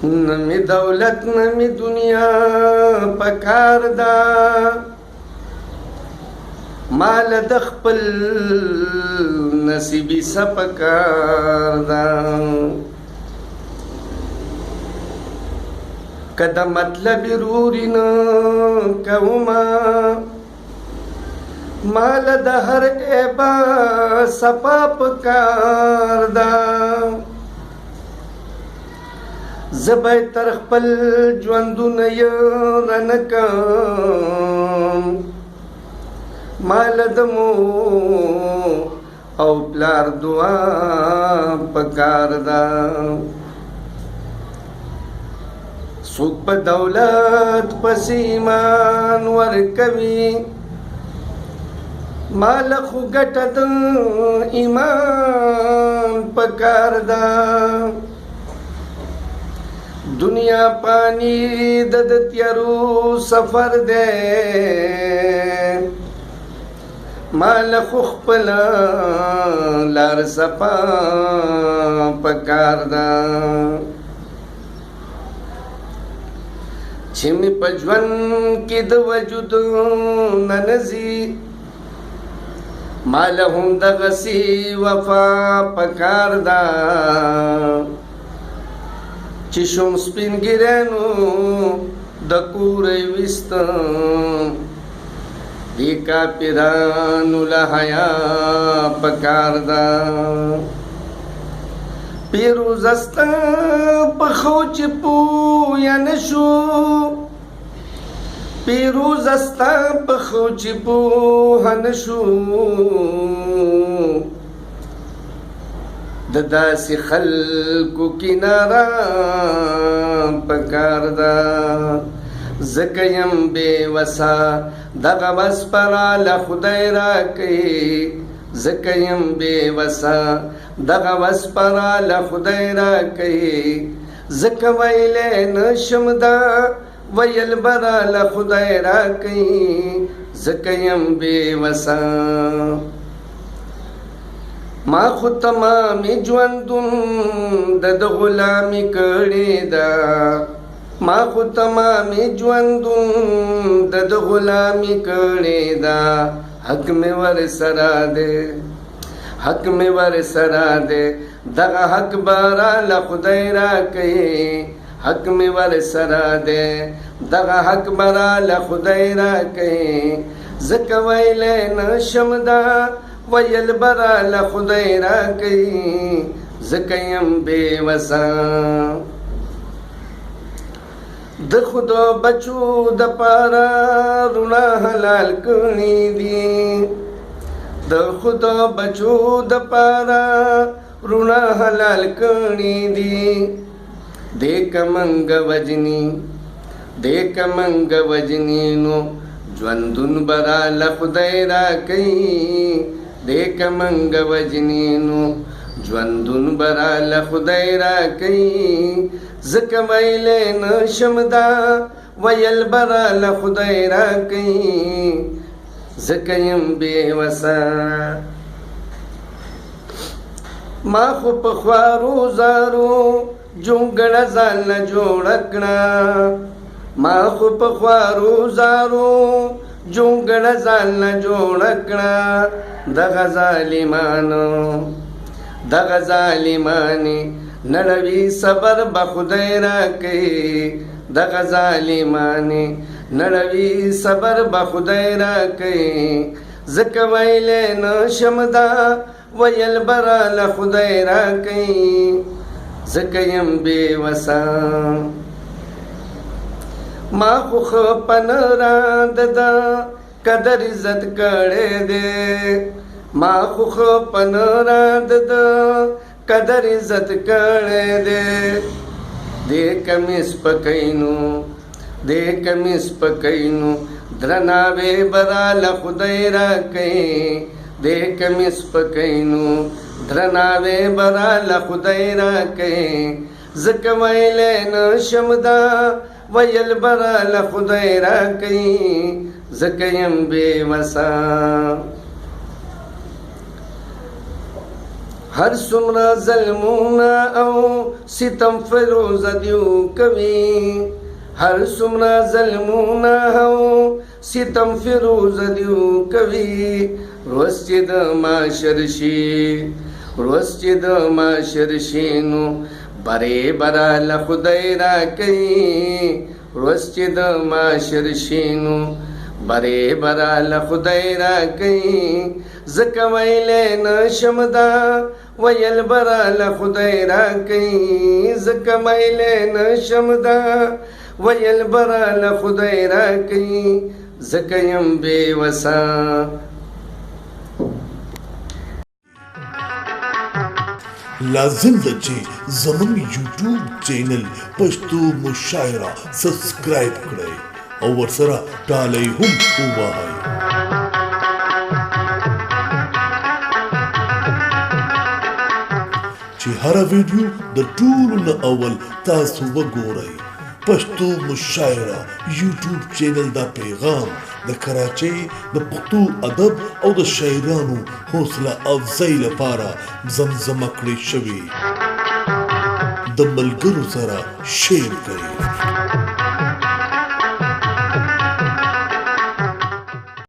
نمی دولت نمی دنیا پکار دا مال د خپل نصیبی سپکار دا کدا مطلب روری نه کوما مال د هر ایبا صفا پکار دا زبای تر خپل ژوندونه یې رنکم مال د مور او پلار دعا پکار دا څوک په دولت پسې ایمان ورکوي مال خو ګټه د ایمان پکار دا دنیا پانی د تیارو سفر دے مال خو خپل لار صفا پکار دا چې می په ژوند کې د وجود ننزي مال هم د غسی وفا پکار دا چې شوم سپین ګرانو د کورې وستم دی کاپیرانو له حیا پکار دا پیروز است په خو چې پویا نشو پیروز است په خو چې پوه نشو د داسې خلکو کناره پکار دا ځکه یم بې وسه دغه وس پراله خدای راکړي ځکه یم بې وسه دغه وس پراله خدای راکړي ځکه ویلی نشم دا ویل براله خدای راکړي ځکه یم بې وسه ما خو تمامي ژوندون د غلامي کړې ده ما خو تمامي ژوندون د غلامي کړې ده حق مې ور سره دی حق مې ور سره دی دغه حق براله خدای راکړي حق مې ور سره دی دغه حق براله خدای راکړي ځکه ویلی نشم دا ویل براله خدای راکړي ځکه یم بې وسه د خدو بچو د پاره روڼه حلال کړي دي د خدو بچو د پاره روڼه حلال کړي دي دیک منګ وجنی نو ژوندون براله خدای راکړي دیک منګ وجنی نو ژوندون براله خدای راکړي ځکه ویلی نشم دا ویل براله خدای راکړي ځکه یم بې وسه ما خو پخوا روزارو جونګړه ځان نه جوړه کړه ما خو پخوا روزارو جونګړه ځان نه جوړه کړه دغه ظالمانې نړوي صبر به خدای راکړي دغه ظالمانې نړوي صبر به خدای راکړي ځکه ویلی نشم دا ویل براله خدای راکړي ځکه یم بې وسه ما خو ښه پنراد ده قدر عزت کړی دی ما خو ښه پنراد ده قدر عزت کړی دی دې کمیس پکینو درناوی براله خدای راکړي دې کمیس پکینو درناوی براله خدای راکړي ځکه ویلی نشم دا ویل براله خدای راکړي ځکه یم بې وسه هر څومره ظلمونه او ستم فروز دیو کوي هر څومره ظلمونه او ستم فروز دیو کوي روز چې د معاشر شي روز چې د معاشر شي نو برې براله خدای راکوي روز چې د معاشر شي نو برې براله خدای راکوي ځکه ویلی نشم دا ویل براله خدای راکوي ځکه ویلی نشم دا ویل براله خدای راکوي ځکه یم بېوسه لازم ده چې زموږ یوټیوب چینل پښتو مشاعره سبسکرایب کړئ او ورسره ډالۍ هم ووهئ چې هره ویډیو د ټولو نه اول تاسو وګورئ پښتو مشاعره یوټیوب چینل دا پیغام د کراچۍ د پښتو ادب او د شاعرانو حوصله افزای لپاره زمزمه کړې شوې د ملګرو سره شیر کړئ